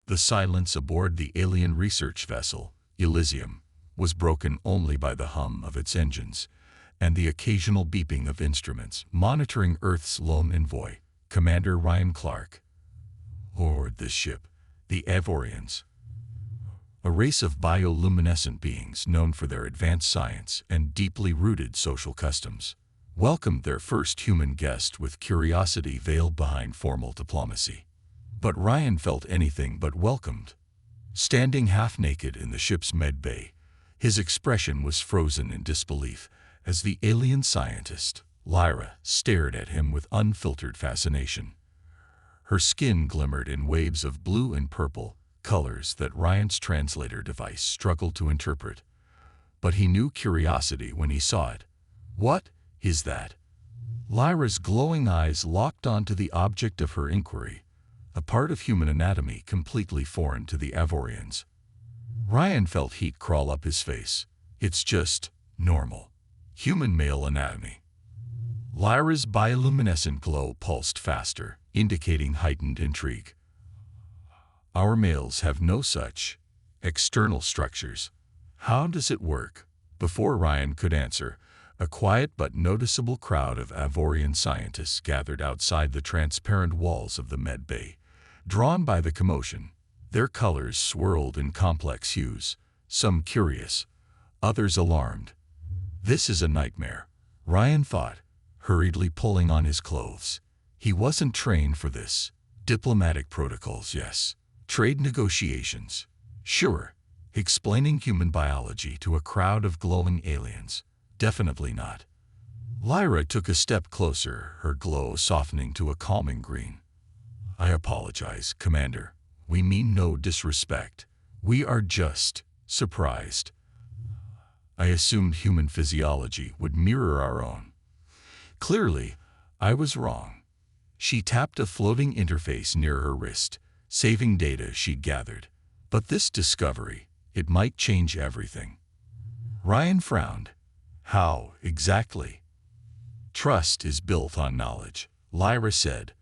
The silence aboard the alien research vessel, Elysium, was broken only by the hum of its engines and the occasional beeping of instruments monitoring Earth's lone envoy, Commander Ryan Clark. Aboard this ship, the Avorians, a race of bioluminescent beings known for their advanced science and deeply rooted social customs, welcomed their first human guest with curiosity veiled behind formal diplomacy. But Ryan felt anything but welcomed. Standing half-naked in the ship's med bay, his expression was frozen in disbelief as the alien scientist, Lyra, stared at him with unfiltered fascination. Her skin glimmered in waves of blue and purple, colors that Ryan's translator device struggled to interpret. But he knew curiosity when he saw it. "What is that?" Lyra's glowing eyes locked onto the object of her inquiry, a part of human anatomy completely foreign to the Avorians. Ryan felt heat crawl up his face. "It's just normal human male anatomy." Lyra's bioluminescent glow pulsed faster, indicating heightened intrigue. "Our males have no such external structures. How does it work?" Before Ryan could answer, a quiet but noticeable crowd of Avorian scientists gathered outside the transparent walls of the med bay, drawn by the commotion. Their colors swirled in complex hues, some curious, others alarmed. "This is a nightmare," Ryan thought, hurriedly pulling on his clothes. He wasn't trained for this. Diplomatic protocols, yes. Trade negotiations, sure. Explaining human biology to a crowd of glowing aliens, definitely not. Lyra took a step closer, her glow softening to a calming green. "I apologize, Commander. We mean no disrespect. We are just surprised. I assumed human physiology would mirror our own. Clearly, I was wrong." She tapped a floating interface near her wrist, saving data she'd gathered. But this discovery, it might change everything. Ryan frowned. "How, exactly?" "Trust is built on knowledge," Lyra said.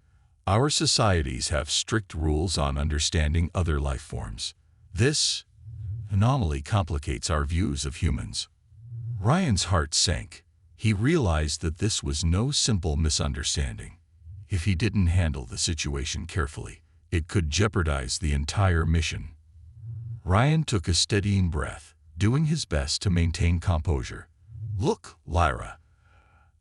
"Our societies have strict rules on understanding other life forms. This anomaly complicates our views of humans." Ryan's heart sank. He realized that this was no simple misunderstanding. If he didn't handle the situation carefully, it could jeopardize the entire mission. Ryan took a steadying breath, doing his best to maintain composure. "Look, Lyra,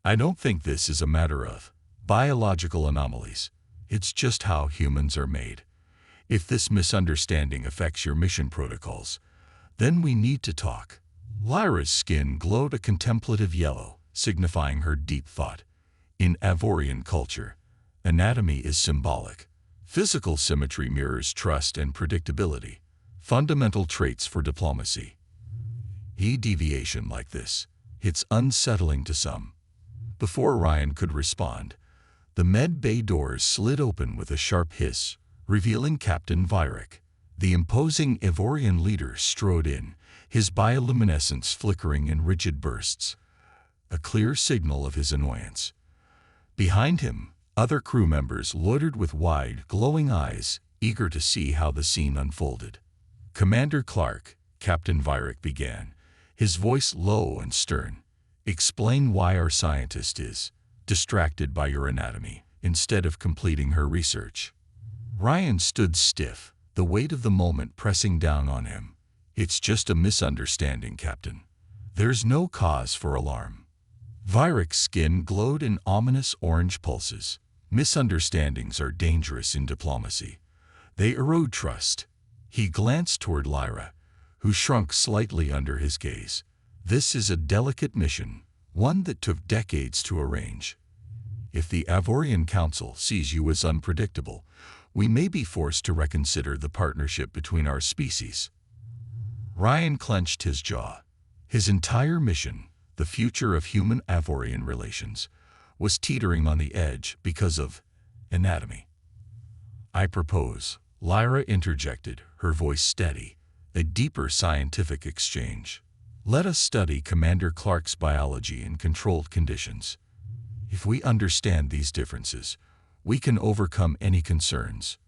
I don't think this is a matter of biological anomalies. It's just how humans are made. If this misunderstanding affects your mission protocols, then we need to talk." Lyra's skin glowed a contemplative yellow, signifying her deep thought. In Avorian culture, anatomy is symbolic. Physical symmetry mirrors trust and predictability, fundamental traits for diplomacy. A deviation like this, it's unsettling to some. Before Ryan could respond, the med bay doors slid open with a sharp hiss, revealing Captain Vyrick. The imposing Avorian leader strode in, his bioluminescence flickering in rigid bursts, a clear signal of his annoyance. Behind him, other crew members loitered with wide, glowing eyes, eager to see how the scene unfolded. "Commander Clark," Captain Vyrick began, his voice low and stern, "explain why our scientist is distracted by your anatomy instead of completing her research." Ryan stood stiff, the weight of the moment pressing down on him. "It's just a misunderstanding, Captain. There's no cause for alarm." Vyrick's skin glowed in ominous orange pulses. "Misunderstandings are dangerous in diplomacy. They erode trust." He glanced toward Lyra, who shrunk slightly under his gaze. "This is a delicate mission, one that took decades to arrange. If the Avorian Council sees you as unpredictable, we may be forced to reconsider the partnership between our species." Ryan clenched his jaw. His entire mission, the future of human-Avorian relations, was teetering on the edge because of anatomy. "I propose," Lyra interjected, her voice steady, "a deeper scientific exchange. Let us study Commander Clark's biology in controlled conditions. If we understand these differences, we can overcome any concerns."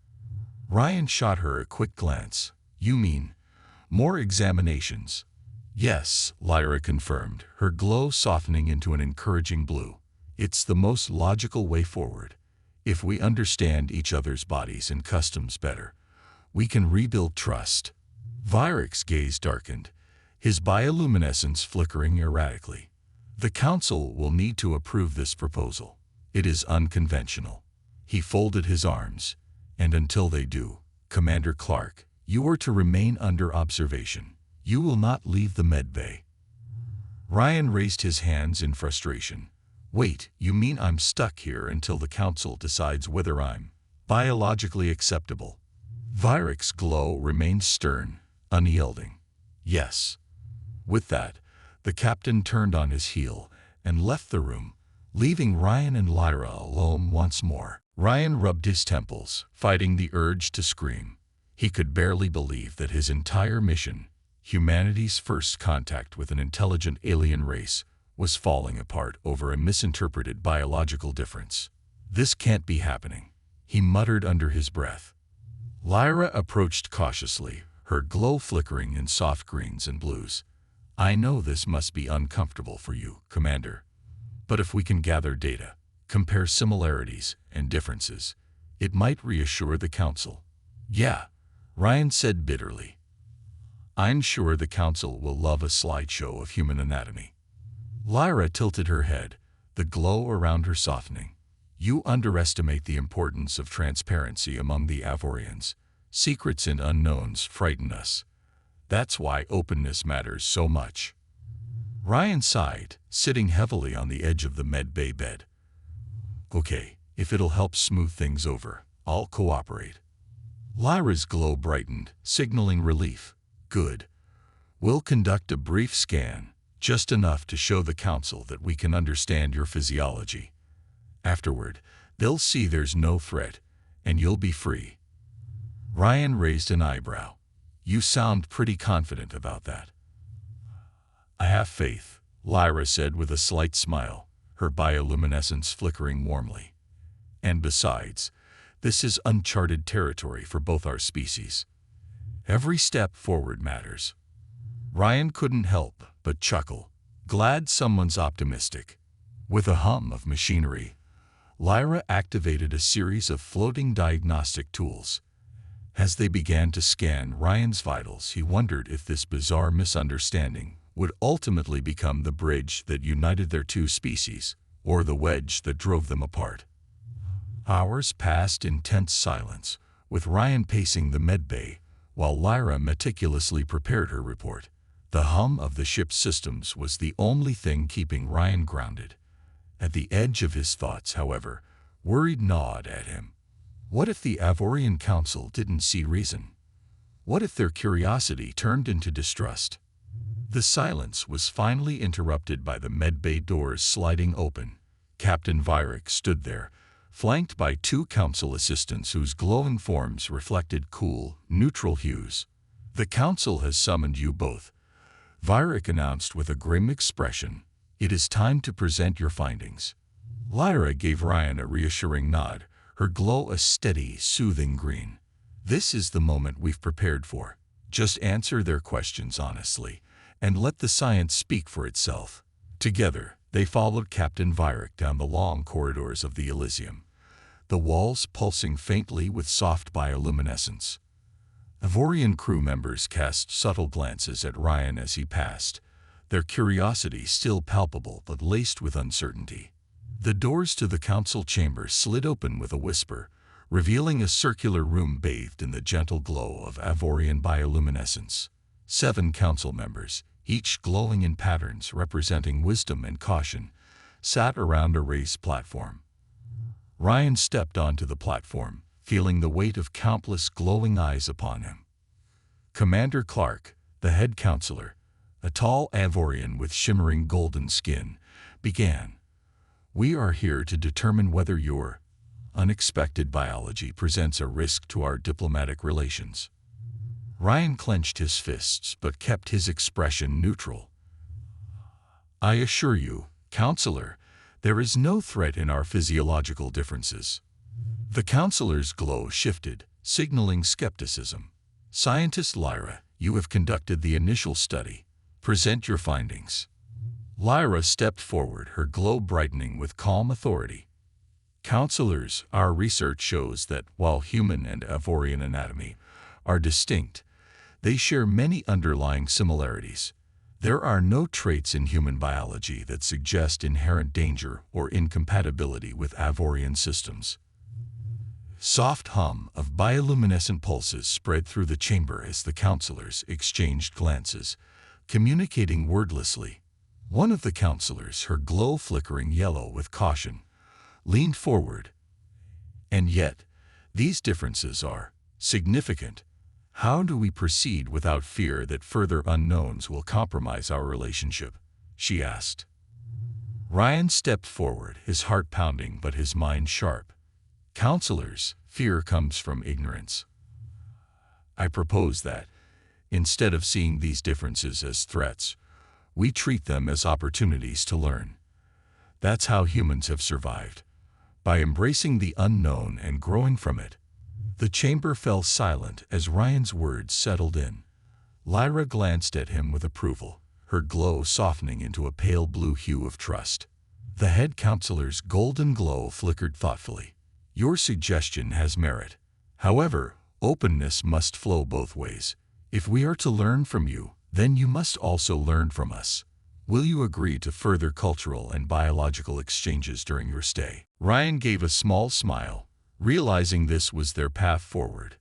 Ryan shot her a quick glance. You mean, more examinations? Yes, Lyra confirmed, her glow softening into an encouraging blue. It's the most logical way forward. If we understand each other's bodies and customs better, we can rebuild trust. Vyric's gaze darkened, his bioluminescence flickering erratically. The council will need to approve this proposal. It is unconventional. He folded his arms. And until they do, Commander Clark, you are to remain under observation. You will not leave the medbay. Ryan raised his hands in frustration. Wait, you mean I'm stuck here until the council decides whether I'm biologically acceptable? Vyric's glow remained stern, unyielding. Yes. With that, the captain turned on his heel and left the room, leaving Ryan and Lyra alone once more. Ryan rubbed his temples, fighting the urge to scream. He could barely believe that his entire mission, humanity's first contact with an intelligent alien race, was falling apart over a misinterpreted biological difference. This can't be happening, he muttered under his breath. Lyra approached cautiously, her glow flickering in soft greens and blues. I know this must be uncomfortable for you, Commander. But if we can gather data, compare similarities and differences, it might reassure the council. Yeah, Ryan said bitterly. I'm sure the council will love a slideshow of human anatomy. Lyra tilted her head, the glow around her softening. You underestimate the importance of transparency among the Avorians. Secrets and unknowns frighten us. That's why openness matters so much. Ryan sighed, sitting heavily on the edge of the medbay bed. Okay, if it'll help smooth things over, I'll cooperate. Lyra's glow brightened, signaling relief. Good. We'll conduct a brief scan, just enough to show the council that we can understand your physiology. Afterward, they'll see there's no threat, and you'll be free. Ryan raised an eyebrow. You sound pretty confident about that. I have faith, Lyra said with a slight smile, her bioluminescence flickering warmly. And besides, this is uncharted territory for both our species. Every step forward matters. Ryan couldn't help but chuckle, glad someone's optimistic. With a hum of machinery, Lyra activated a series of floating diagnostic tools. As they began to scan Ryan's vitals, he wondered if this bizarre misunderstanding would ultimately become the bridge that united their two species, or the wedge that drove them apart. Hours passed in tense silence, with Ryan pacing the medbay, while Lyra meticulously prepared her report. The hum of the ship's systems was the only thing keeping Ryan grounded. At the edge of his thoughts, however, worried gnawed at him. What if the Avorian Council didn't see reason? What if their curiosity turned into distrust? The silence was finally interrupted by the medbay doors sliding open. Captain Vyrick stood there, flanked by two council assistants whose glowing forms reflected cool, neutral hues. The council has summoned you both, Vyrick announced with a grim expression. It is time to present your findings. Lyra gave Ryan a reassuring nod, her glow a steady, soothing green. This is the moment we've prepared for. Just answer their questions honestly, and let the science speak for itself. Together, they followed Captain Vyrick down the long corridors of the Elysium, the walls pulsing faintly with soft bioluminescence. Avorian crew members cast subtle glances at Ryan as he passed, their curiosity still palpable but laced with uncertainty. The doors to the council chamber slid open with a whisper, revealing a circular room bathed in the gentle glow of Avorian bioluminescence. 7 council members, each glowing in patterns representing wisdom and caution, sat around a raised platform. Ryan stepped onto the platform, feeling the weight of countless glowing eyes upon him. Commander Clark, the head counselor, a tall Avorian with shimmering golden skin, began. We are here to determine whether your unexpected biology presents a risk to our diplomatic relations. Ryan clenched his fists but kept his expression neutral. I assure you, Counselor, there is no threat in our physiological differences. The counselor's glow shifted, signaling skepticism. Scientist Lyra, you have conducted the initial study. Present your findings. Lyra stepped forward, her glow brightening with calm authority. Counselors, our research shows that while human and Avorian anatomy are distinct, they share many underlying similarities. There are no traits in human biology that suggest inherent danger or incompatibility with Avorian systems. Soft hum of bioluminescent pulses spread through the chamber as the counselors exchanged glances, communicating wordlessly. One of the counselors, her glow flickering yellow with caution, leaned forward. And yet, these differences are significant. How do we proceed without fear that further unknowns will compromise our relationship? She asked. Ryan stepped forward, his heart pounding but his mind sharp. Counselors, fear comes from ignorance. I propose that, instead of seeing these differences as threats, we treat them as opportunities to learn. That's how humans have survived, by embracing the unknown and growing from it. The chamber fell silent as Ryan's words settled in. Lyra glanced at him with approval, her glow softening into a pale blue hue of trust. The head counselor's golden glow flickered thoughtfully. Your suggestion has merit. However, openness must flow both ways. If we are to learn from you, then you must also learn from us. Will you agree to further cultural and biological exchanges during your stay? Ryan gave a small smile, realizing this was their path forward.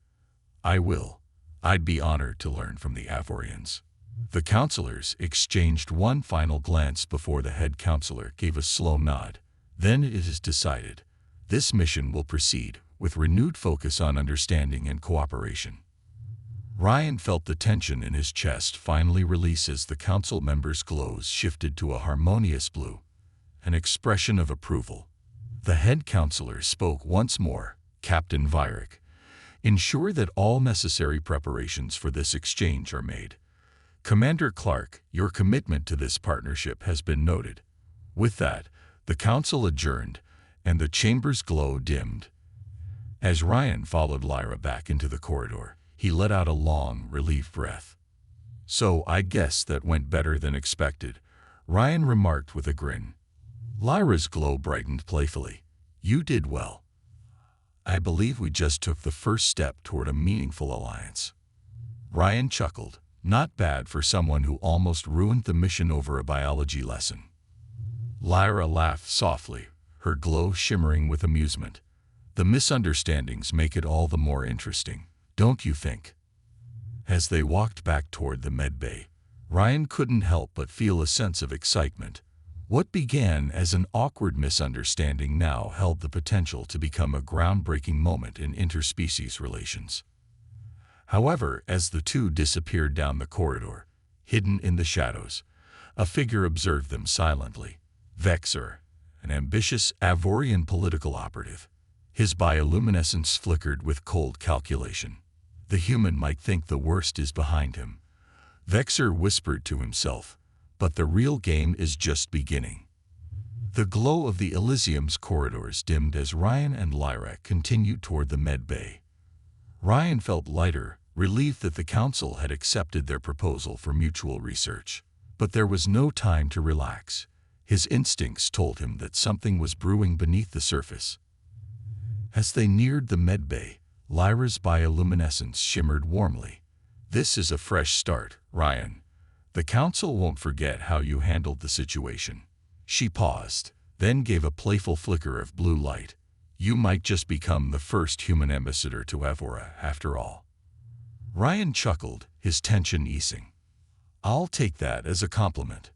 I will. I'd be honored to learn from the Avorians. The counselors exchanged one final glance before the head counselor gave a slow nod. Then it is decided. This mission will proceed with renewed focus on understanding and cooperation. Ryan felt the tension in his chest finally release as the council members' glows shifted to a harmonious blue, an expression of approval. The head counselor spoke once more. Captain Vyrick, ensure that all necessary preparations for this exchange are made. Commander Clark, your commitment to this partnership has been noted. With that, the council adjourned, and the chamber's glow dimmed. As Ryan followed Lyra back into the corridor, he let out a long, relieved breath. So I guess that went better than expected, Ryan remarked with a grin. Lyra's glow brightened playfully. You did well. I believe we just took the first step toward a meaningful alliance. Ryan chuckled. Not bad for someone who almost ruined the mission over a biology lesson. Lyra laughed softly, her glow shimmering with amusement. The misunderstandings make it all the more interesting, don't you think? As they walked back toward the medbay, Ryan couldn't help but feel a sense of excitement. What began as an awkward misunderstanding now held the potential to become a groundbreaking moment in interspecies relations. However, as the two disappeared down the corridor, hidden in the shadows, a figure observed them silently. Vexor, an ambitious Avorian political operative. His bioluminescence flickered with cold calculation. The human might think the worst is behind him, Vexor whispered to himself, but the real game is just beginning. The glow of the Elysium's corridors dimmed as Ryan and Lyra continued toward the medbay. Ryan felt lighter, relieved that the council had accepted their proposal for mutual research. But there was no time to relax. His instincts told him that something was brewing beneath the surface. As they neared the medbay, Lyra's bioluminescence shimmered warmly. This is a fresh start, Ryan. The council won't forget how you handled the situation. She paused, then gave a playful flicker of blue light. You might just become the first human ambassador to Avora, after all. Ryan chuckled, his tension easing. I'll take that as a compliment.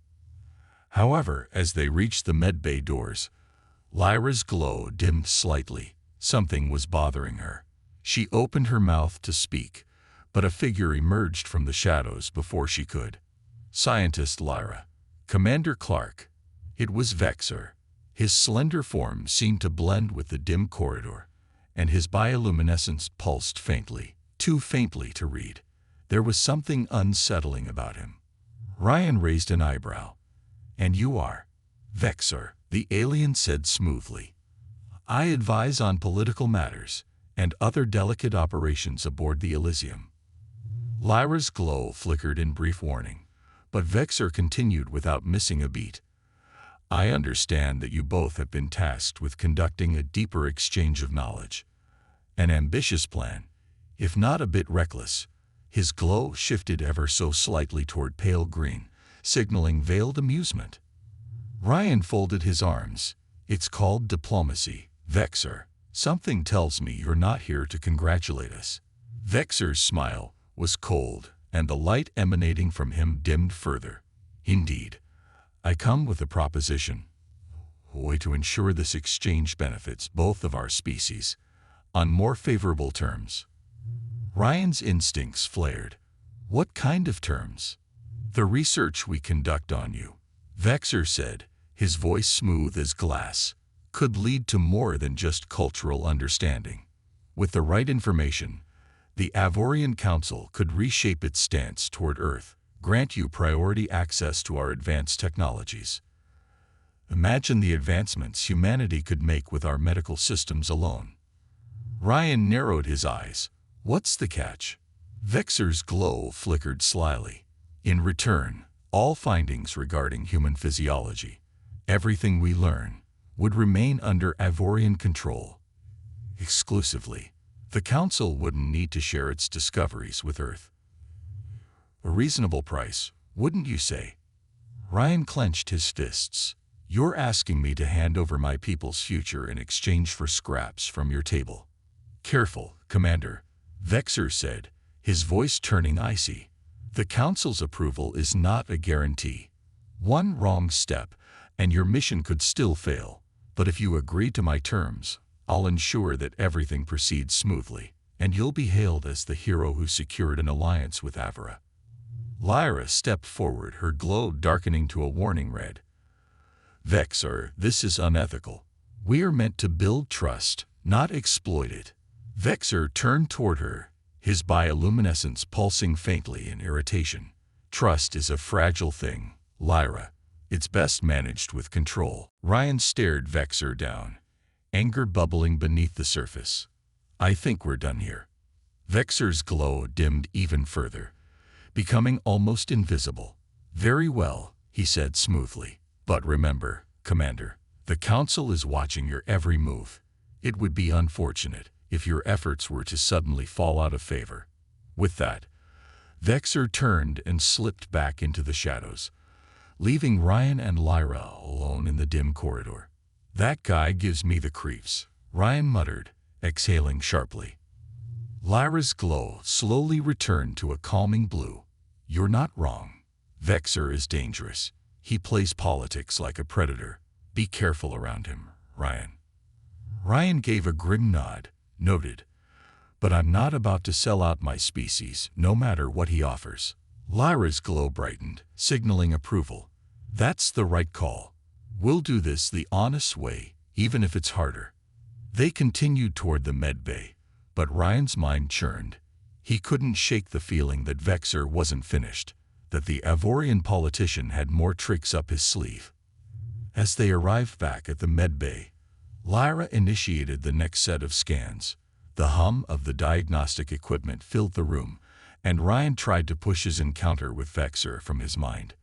However, as they reached the medbay doors, Lyra's glow dimmed slightly. Something was bothering her. She opened her mouth to speak, but a figure emerged from the shadows before she could. Scientist Lyra. Commander Clark. It was Vexor. His slender form seemed to blend with the dim corridor, and his bioluminescence pulsed faintly, too faintly to read. There was something unsettling about him. Ryan raised an eyebrow. And you are? Vexor, the alien said smoothly. I advise on political matters, and other delicate operations aboard the Elysium. Lyra's glow flickered in brief warning, but Vexor continued without missing a beat. I understand that you both have been tasked with conducting a deeper exchange of knowledge. An ambitious plan, if not a bit reckless. His glow shifted ever so slightly toward pale green, signaling veiled amusement. Ryan folded his arms. It's called diplomacy, Vexor. Something tells me you're not here to congratulate us. Vexor's smile was cold, and the light emanating from him dimmed further. Indeed, I come with a proposition. A way to ensure this exchange benefits both of our species on more favorable terms. Ryan's instincts flared. What kind of terms? The research we conduct on you, Vexor said, his voice smooth as glass, could lead to more than just cultural understanding. With the right information, the Avorian Council could reshape its stance toward Earth, grant you priority access to our advanced technologies. Imagine the advancements humanity could make with our medical systems alone. Ryan narrowed his eyes. What's the catch? Vexor's glow flickered slyly. In return, all findings regarding human physiology, everything we learn, would remain under Avorian control. Exclusively. The Council wouldn't need to share its discoveries with Earth. A reasonable price, wouldn't you say? Ryan clenched his fists. You're asking me to hand over my people's future in exchange for scraps from your table. Careful, Commander, Vexor said, his voice turning icy. The Council's approval is not a guarantee. One wrong step, and your mission could still fail. But if you agree to my terms, I'll ensure that everything proceeds smoothly, and you'll be hailed as the hero who secured an alliance with Avora. Lyra stepped forward, her glow darkening to a warning red. Vexor, this is unethical. We are meant to build trust, not exploit it. Vexor turned toward her, his bioluminescence pulsing faintly in irritation. Trust is a fragile thing, Lyra. It's best managed with control. Ryan stared Vexor down, anger bubbling beneath the surface. I think we're done here. Vexor's glow dimmed even further, becoming almost invisible. Very well, he said smoothly. But remember, Commander, the Council is watching your every move. It would be unfortunate if your efforts were to suddenly fall out of favor. With that, Vexor turned and slipped back into the shadows, leaving Ryan and Lyra alone in the dim corridor. That guy gives me the creeps, Ryan muttered, exhaling sharply. Lyra's glow slowly returned to a calming blue. You're not wrong. Vexor is dangerous. He plays politics like a predator. Be careful around him, Ryan. Ryan gave a grim nod. Noted. But I'm not about to sell out my species, no matter what he offers. Lyra's glow brightened, signaling approval. That's the right call. We'll do this the honest way, even if it's harder. They continued toward the med bay, but Ryan's mind churned. He couldn't shake the feeling that Vexor wasn't finished, that the Avorian politician had more tricks up his sleeve. As they arrived back at the med bay, Lyra initiated the next set of scans. The hum of the diagnostic equipment filled the room, and Ryan tried to push his encounter with Vexor from his mind.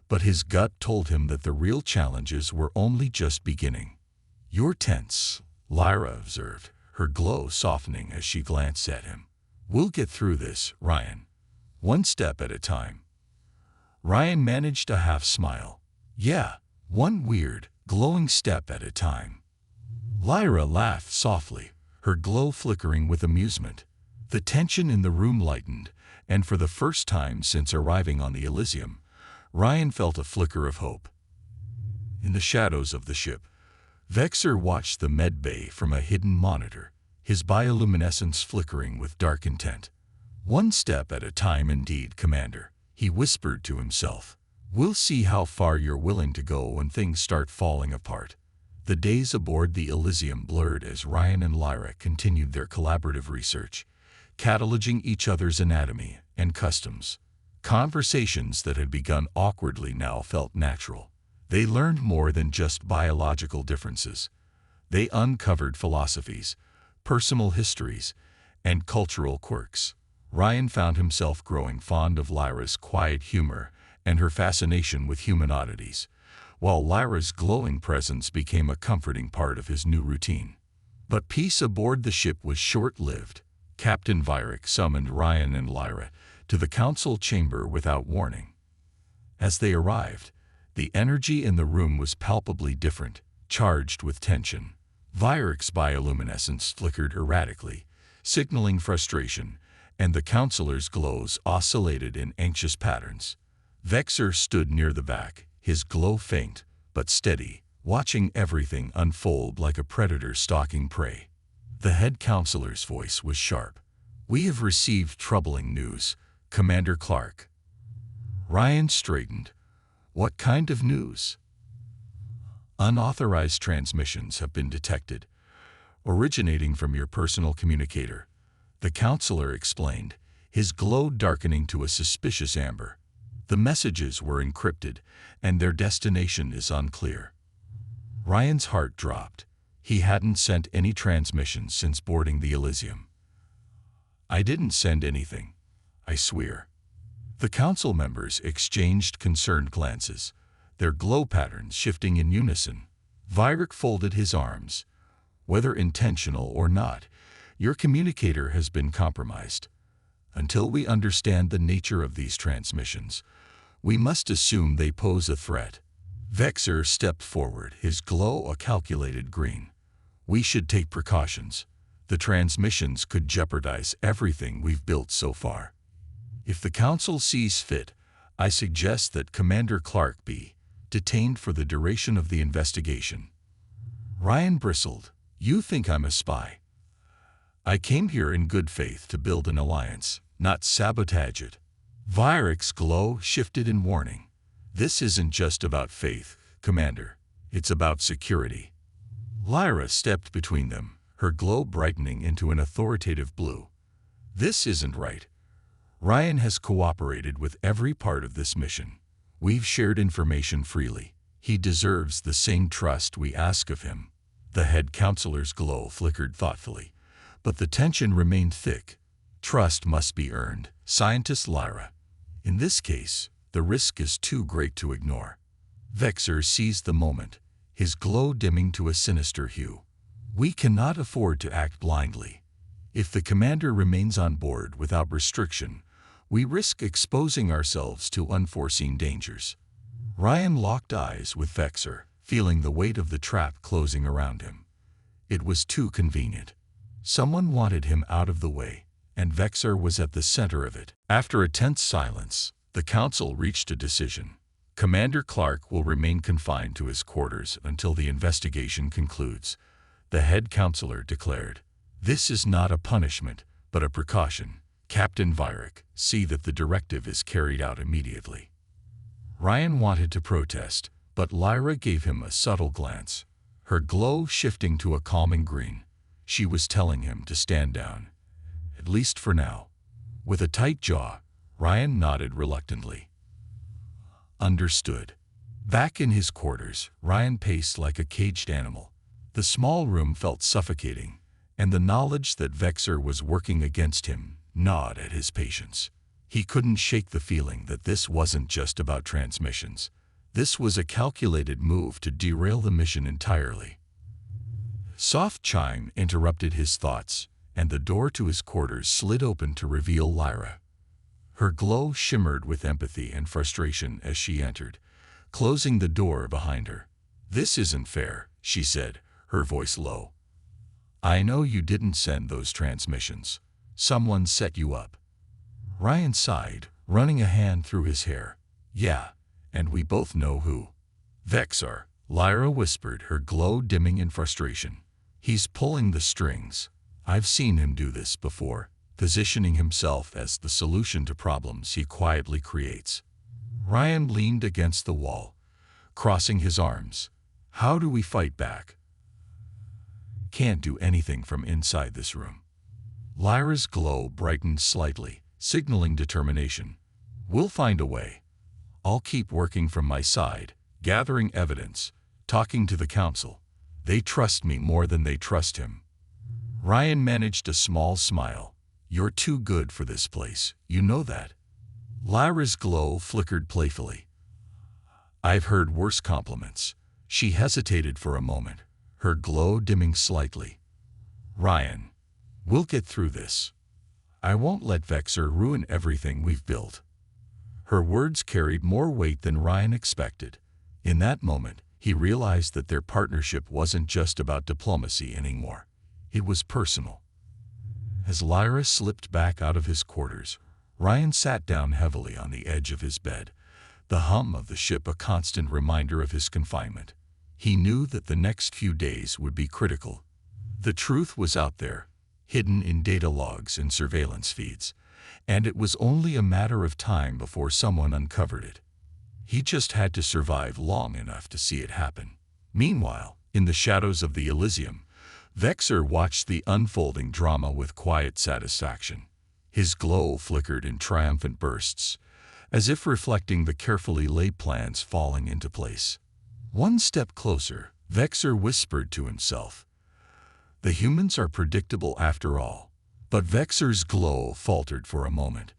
But his gut told him that the real challenges were only just beginning. You're tense, Lyra observed, her glow softening as she glanced at him. We'll get through this, Ryan. One step at a time. Ryan managed a half smile. Yeah, one weird, glowing step at a time. Lyra laughed softly, her glow flickering with amusement. The tension in the room lightened, and for the first time since arriving on the Elysium, Ryan felt a flicker of hope. In the shadows of the ship, Vexor watched the med bay from a hidden monitor, his bioluminescence flickering with dark intent. One step at a time indeed, Commander, he whispered to himself. We'll see how far you're willing to go when things start falling apart. The days aboard the Elysium blurred as Ryan and Lyra continued their collaborative research, cataloging each other's anatomy and customs. Conversations that had begun awkwardly now felt natural. They learned more than just biological differences. They uncovered philosophies, personal histories, and cultural quirks. Ryan found himself growing fond of Lyra's quiet humor and her fascination with human oddities, while Lyra's glowing presence became a comforting part of his new routine. But peace aboard the ship was short-lived. Captain Vyrick summoned Ryan and Lyra to the council chamber without warning. As they arrived, the energy in the room was palpably different, charged with tension. Vyrick's bioluminescence flickered erratically, signaling frustration, and the counselor's glows oscillated in anxious patterns. Vexor stood near the back, his glow faint but steady, watching everything unfold like a predator stalking prey. The head counselor's voice was sharp. "We have received troubling news, Commander Clark." Ryan straightened. "What kind of news?" "Unauthorized transmissions have been detected, originating from your personal communicator," the counselor explained, his glow darkening to a suspicious amber. "The messages were encrypted, and their destination is unclear." Ryan's heart dropped. He hadn't sent any transmissions since boarding the Elysium. "I didn't send anything, I swear." The council members exchanged concerned glances, their glow patterns shifting in unison. Vyrick folded his arms. "Whether intentional or not, your communicator has been compromised. Until we understand the nature of these transmissions, we must assume they pose a threat." Vexor stepped forward, his glow a calculated green. "We should take precautions. The transmissions could jeopardize everything we've built so far. If the Council sees fit, I suggest that Commander Clark be detained for the duration of the investigation." Ryan bristled. "You think I'm a spy?" "I came here in good faith to build an alliance, not sabotage it." Vyrick's glow shifted in warning. "This isn't just about faith, Commander. It's about security." Lyra stepped between them, her glow brightening into an authoritative blue. "This isn't right. Ryan has cooperated with every part of this mission. We've shared information freely. He deserves the same trust we ask of him." The head counselor's glow flickered thoughtfully, but the tension remained thick. "Trust must be earned, Scientist Lyra. In this case, the risk is too great to ignore." Vexor seized the moment, his glow dimming to a sinister hue. "We cannot afford to act blindly. If the commander remains on board without restriction, we risk exposing ourselves to unforeseen dangers." Ryan locked eyes with Vexor, feeling the weight of the trap closing around him. It was too convenient. Someone wanted him out of the way, and Vexor was at the center of it. After a tense silence, the council reached a decision. Commander Clark will remain confined to his quarters until the investigation concludes, the head counselor declared. "This is not a punishment, but a precaution. Captain Vyrick, see that the directive is carried out immediately." Ryan wanted to protest, but Lyra gave him a subtle glance, her glow shifting to a calming green. She was telling him to stand down, at least for now. With a tight jaw, Ryan nodded reluctantly. "Understood." Back in his quarters, Ryan paced like a caged animal. The small room felt suffocating, and the knowledge that Vexor was working against him gnawed at his patience. He couldn't shake the feeling that this wasn't just about transmissions. This was a calculated move to derail the mission entirely. Soft chime interrupted his thoughts, and the door to his quarters slid open to reveal Lyra. Her glow shimmered with empathy and frustration as she entered, closing the door behind her. "This isn't fair," she said, her voice low. "I know you didn't send those transmissions. Someone set you up." Ryan sighed, running a hand through his hair. "Yeah, and we both know who." "Vexor," Lyra whispered, her glow dimming in frustration. "He's pulling the strings. I've seen him do this before, positioning himself as the solution to problems he quietly creates." Ryan leaned against the wall, crossing his arms. "How do we fight back?" "Can't do anything from inside this room." Lyra's glow brightened slightly, signaling determination. "We'll find a way. I'll keep working from my side, gathering evidence, talking to the council. They trust me more than they trust him." Ryan managed a small smile. "You're too good for this place, you know that." Lyra's glow flickered playfully. "I've heard worse compliments." She hesitated for a moment, her glow dimming slightly. "Ryan, we'll get through this. I won't let Vexor ruin everything we've built." Her words carried more weight than Ryan expected. In that moment, he realized that their partnership wasn't just about diplomacy anymore. It was personal. As Lyra slipped back out of his quarters, Ryan sat down heavily on the edge of his bed, the hum of the ship a constant reminder of his confinement. He knew that the next few days would be critical. The truth was out there, hidden in data logs and surveillance feeds, and it was only a matter of time before someone uncovered it. He just had to survive long enough to see it happen. Meanwhile, in the shadows of the Elysium, Vexor watched the unfolding drama with quiet satisfaction. His glow flickered in triumphant bursts, as if reflecting the carefully laid plans falling into place. One step closer, Vexor whispered to himself. The humans are predictable after all. But Vexor's glow faltered for a moment.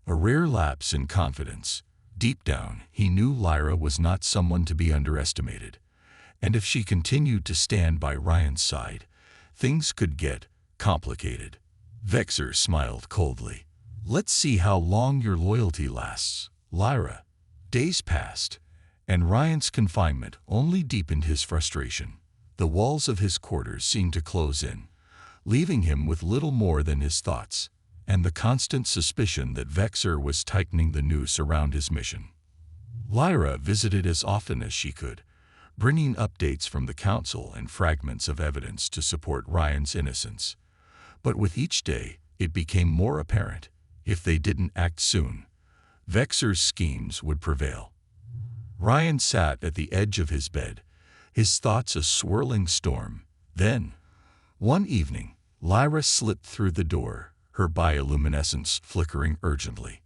A rare lapse in confidence. Deep down, he knew Lyra was not someone to be underestimated. And if she continued to stand by Ryan's side, things could get complicated. Vexor smiled coldly. "Let's see how long your loyalty lasts, Lyra." Days passed, and Ryan's confinement only deepened his frustration. The walls of his quarters seemed to close in, leaving him with little more than his thoughts, and the constant suspicion that Vexor was tightening the noose around his mission. Lyra visited as often as she could, bringing updates from the council and fragments of evidence to support Ryan's innocence. But with each day, it became more apparent, if they didn't act soon, Vexor's schemes would prevail. Ryan sat at the edge of his bed, his thoughts a swirling storm. Then, one evening, Lyra slipped through the door, her bioluminescence flickering urgently.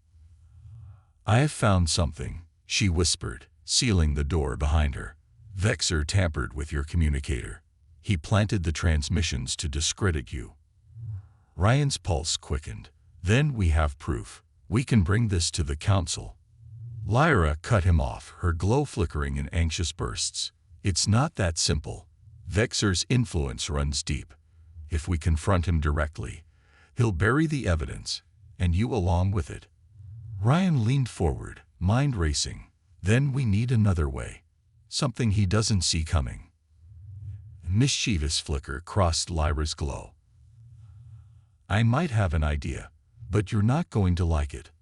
"I have found something," she whispered, sealing the door behind her. "Vexor tampered with your communicator. He planted the transmissions to discredit you." Ryan's pulse quickened. "Then we have proof. We can bring this to the council." Lyra cut him off, her glow flickering in anxious bursts. "It's not that simple. Vexor's influence runs deep. If we confront him directly, he'll bury the evidence, and you along with it." Ryan leaned forward, mind racing. "Then we need another way. Something he doesn't see coming." A mischievous flicker crossed Lyra's glow. "I might have an idea, but you're not going to like it."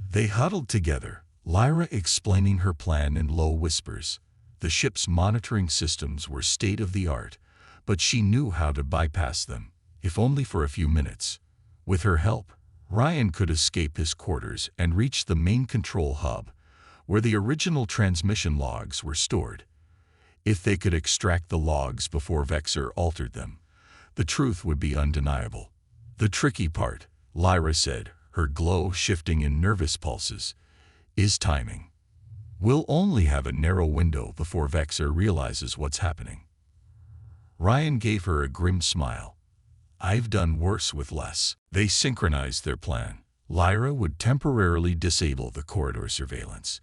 They huddled together, Lyra explaining her plan in low whispers. The ship's monitoring systems were state-of-the-art, but she knew how to bypass them, if only for a few minutes. With her help, Ryan could escape his quarters and reach the main control hub, where the original transmission logs were stored. If they could extract the logs before Vexor altered them, the truth would be undeniable. "The tricky part," Lyra said, her glow shifting in nervous pulses, "is timing. We'll only have a narrow window before Vexor realizes what's happening." Ryan gave her a grim smile. "I've done worse with less." They synchronized their plan. Lyra would temporarily disable the corridor surveillance,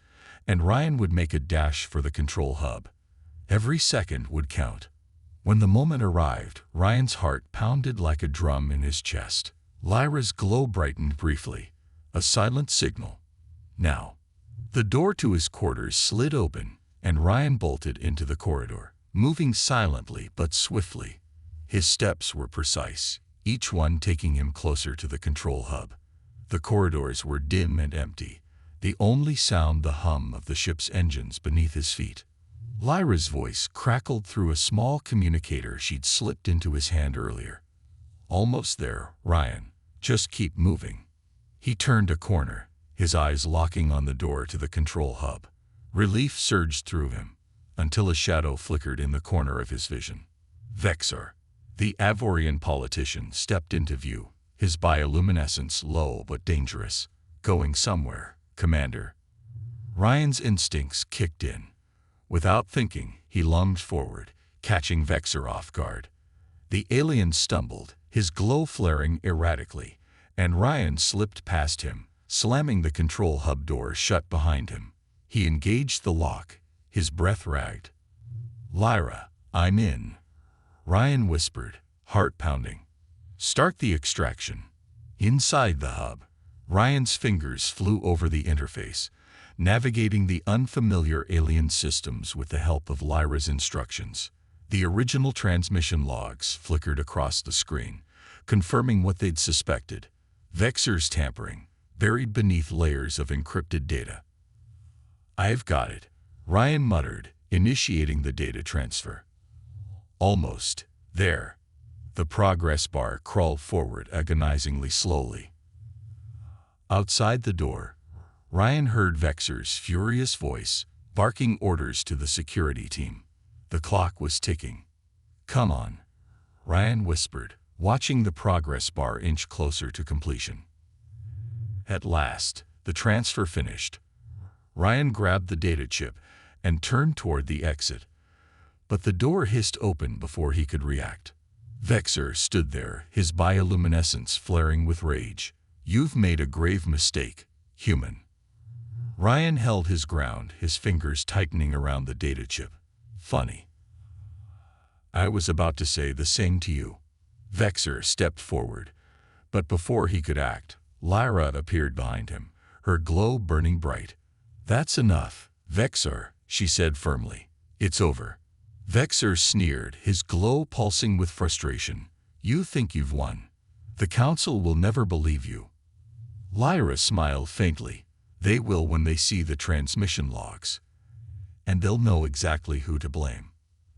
and Ryan would make a dash for the control hub. Every second would count. When the moment arrived, Ryan's heart pounded like a drum in his chest. Lyra's glow brightened briefly, a silent signal. Now. The door to his quarters slid open, and Ryan bolted into the corridor, moving silently but swiftly. His steps were precise, each one taking him closer to the control hub. The corridors were dim and empty, the only sound the hum of the ship's engines beneath his feet. Lyra's voice crackled through a small communicator she'd slipped into his hand earlier. "Almost there, Ryan. Just keep moving." He turned a corner, his eyes locking on the door to the control hub. Relief surged through him, until a shadow flickered in the corner of his vision. Vexor, the Avorian politician, stepped into view, his bioluminescence low but dangerous. "Going somewhere, Commander." Ryan's instincts kicked in. Without thinking, he lunged forward, catching Vexor off guard. The alien stumbled, his glow flaring erratically, and Ryan slipped past him, slamming the control hub door shut behind him. He engaged the lock, his breath ragged. "Lyra, I'm in," Ryan whispered, heart pounding. "Start the extraction." Inside the hub, Ryan's fingers flew over the interface, navigating the unfamiliar alien systems with the help of Lyra's instructions. The original transmission logs flickered across the screen, confirming what they'd suspected: Vexor's tampering, buried beneath layers of encrypted data. "I've got it," Ryan muttered, initiating the data transfer. Almost there. The progress bar crawled forward agonizingly slowly. Outside the door, Ryan heard Vexor's furious voice, barking orders to the security team. The clock was ticking. "Come on," Ryan whispered, watching the progress bar inch closer to completion. At last, the transfer finished. Ryan grabbed the data chip and turned toward the exit. But the door hissed open before he could react. Vexor stood there, his bioluminescence flaring with rage. "You've made a grave mistake, human." Ryan held his ground, his fingers tightening around the data chip. "Funny. I was about to say the same to you." Vexor stepped forward, but before he could act, Lyra appeared behind him, her glow burning bright. "That's enough, Vexor," she said firmly. "It's over." Vexor sneered, his glow pulsing with frustration. "You think you've won. The Council will never believe you." Lyra smiled faintly. "They will when they see the transmission logs. And they'll know exactly who to blame."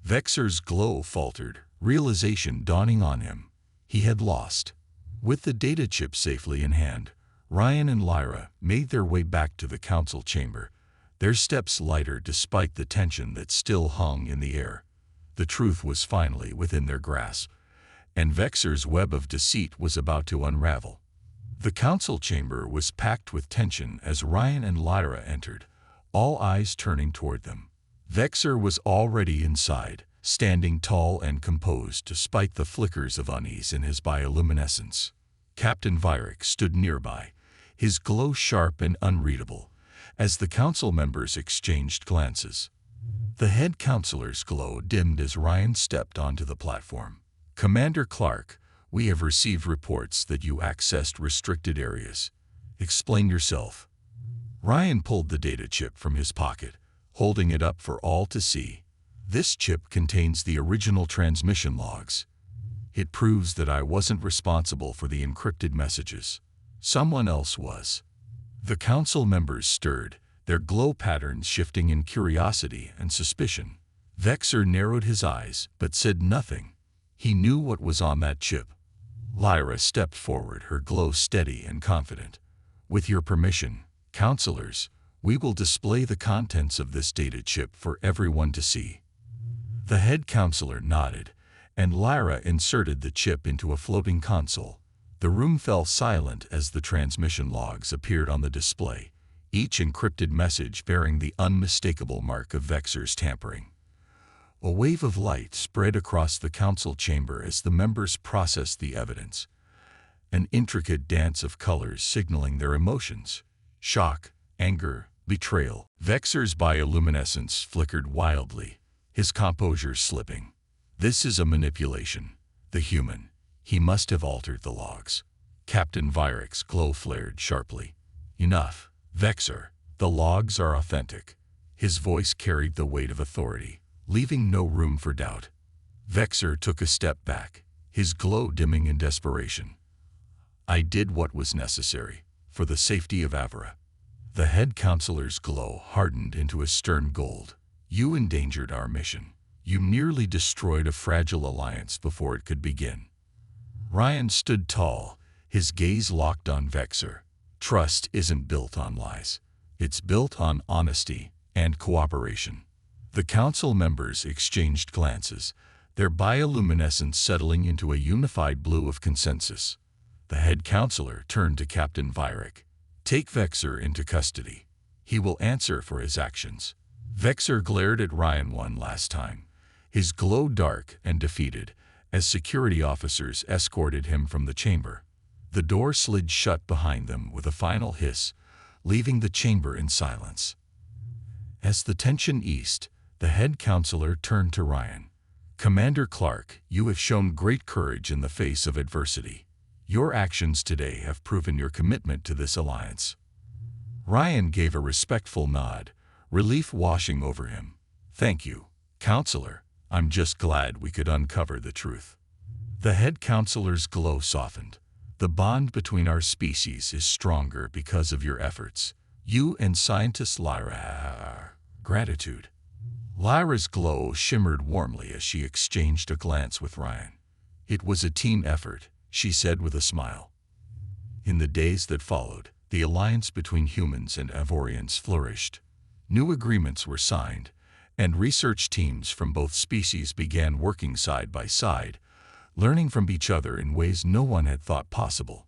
Vexor's glow faltered, realization dawning on him. He had lost. With the data chip safely in hand, Ryan and Lyra made their way back to the Council chamber, their steps lighter despite the tension that still hung in the air. The truth was finally within their grasp, and Vexor's web of deceit was about to unravel. The Council chamber was packed with tension as Ryan and Lyra entered, all eyes turning toward them. Vexor was already inside, standing tall and composed despite the flickers of unease in his bioluminescence. Captain Viewership stood nearby, his glow sharp and unreadable, as the Council members exchanged glances. The head counselor's glow dimmed as Ryan stepped onto the platform. "Commander Clark, we have received reports that you accessed restricted areas. Explain yourself." Ryan pulled the data chip from his pocket, holding it up for all to see. "This chip contains the original transmission logs. It proves that I wasn't responsible for the encrypted messages. Someone else was." The Council members stirred, their glow patterns shifting in curiosity and suspicion. Vexor narrowed his eyes, but said nothing. He knew what was on that chip. Lyra stepped forward, her glow steady and confident. "With your permission, Councilors, we will display the contents of this data chip for everyone to see." The head counselor nodded, and Lyra inserted the chip into a floating console. The room fell silent as the transmission logs appeared on the display, each encrypted message bearing the unmistakable mark of Vexor's tampering. A wave of light spread across the Council chamber as the members processed the evidence, an intricate dance of colors signaling their emotions: shock, anger, betrayal. Vexor's bioluminescence flickered wildly, his composure slipping. "This is a manipulation. The human. He must have altered the logs." Captain Viewership's glow flared sharply. "Enough, Vexor. The logs are authentic." His voice carried the weight of authority, leaving no room for doubt. Vexor took a step back, his glow dimming in desperation. "I did what was necessary, for the safety of Avera." The head counselor's glow hardened into a stern gold. "You endangered our mission. You nearly destroyed a fragile alliance before it could begin." Ryan stood tall, his gaze locked on Vexor. "Trust isn't built on lies. It's built on honesty and cooperation." The Council members exchanged glances, their bioluminescence settling into a unified blue of consensus. The head counselor turned to Captain Viewership. "Take Vexor into custody. He will answer for his actions." Vexor glared at Ryan one last time, his glow dark and defeated, as security officers escorted him from the chamber. The door slid shut behind them with a final hiss, leaving the chamber in silence. As the tension eased, the head counselor turned to Ryan. "Commander Clark, you have shown great courage in the face of adversity. Your actions today have proven your commitment to this alliance." Ryan gave a respectful nod, relief washing over him. "Thank you, counselor. I'm just glad we could uncover the truth." The head counselor's glow softened. "The bond between our species is stronger because of your efforts. You and scientist Lyra. Gratitude." Lyra's glow shimmered warmly as she exchanged a glance with Ryan. "It was a team effort," she said with a smile. In the days that followed, the alliance between humans and Avorians flourished. New agreements were signed, and research teams from both species began working side by side, learning from each other in ways no one had thought possible.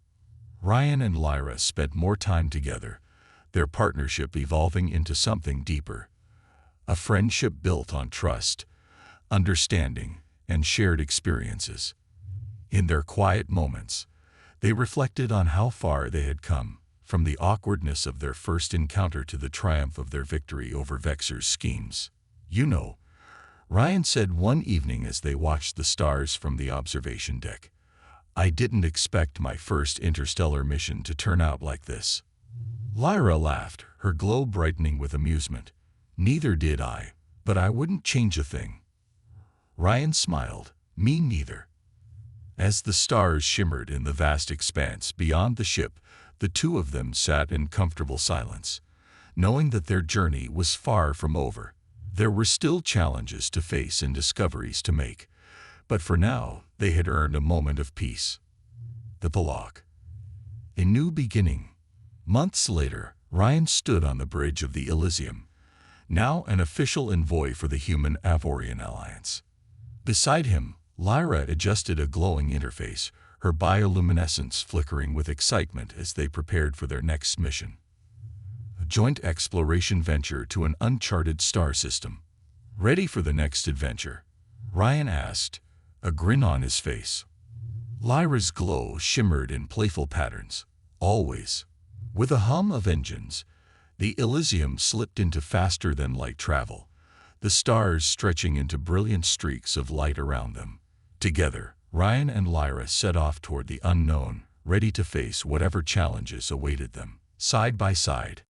Ryan and Lyra spent more time together, their partnership evolving into something deeper. A friendship built on trust, understanding, and shared experiences. In their quiet moments, they reflected on how far they had come, from the awkwardness of their first encounter to the triumph of their victory over Vexor's schemes. "You know," Ryan said one evening as they watched the stars from the observation deck, "I didn't expect my first interstellar mission to turn out like this." Lyra laughed, her glow brightening with amusement. "Neither did I, but I wouldn't change a thing." Ryan smiled. "Me neither." As the stars shimmered in the vast expanse beyond the ship, the two of them sat in comfortable silence, knowing that their journey was far from over. There were still challenges to face and discoveries to make, but for now, they had earned a moment of peace. The Epilogue. A new beginning. Months later, Ryan stood on the bridge of the Elysium, now an official envoy for the Human-Avorian Alliance. Beside him, Lyra adjusted a glowing interface, her bioluminescence flickering with excitement as they prepared for their next mission. A joint exploration venture to an uncharted star system. "Ready for the next adventure?" Ryan asked, a grin on his face. Lyra's glow shimmered in playful patterns. "Always." With a hum of engines, the Elysium slipped into faster-than-light travel, the stars stretching into brilliant streaks of light around them. Together, Ryan and Lyra set off toward the unknown, ready to face whatever challenges awaited them. Side by side,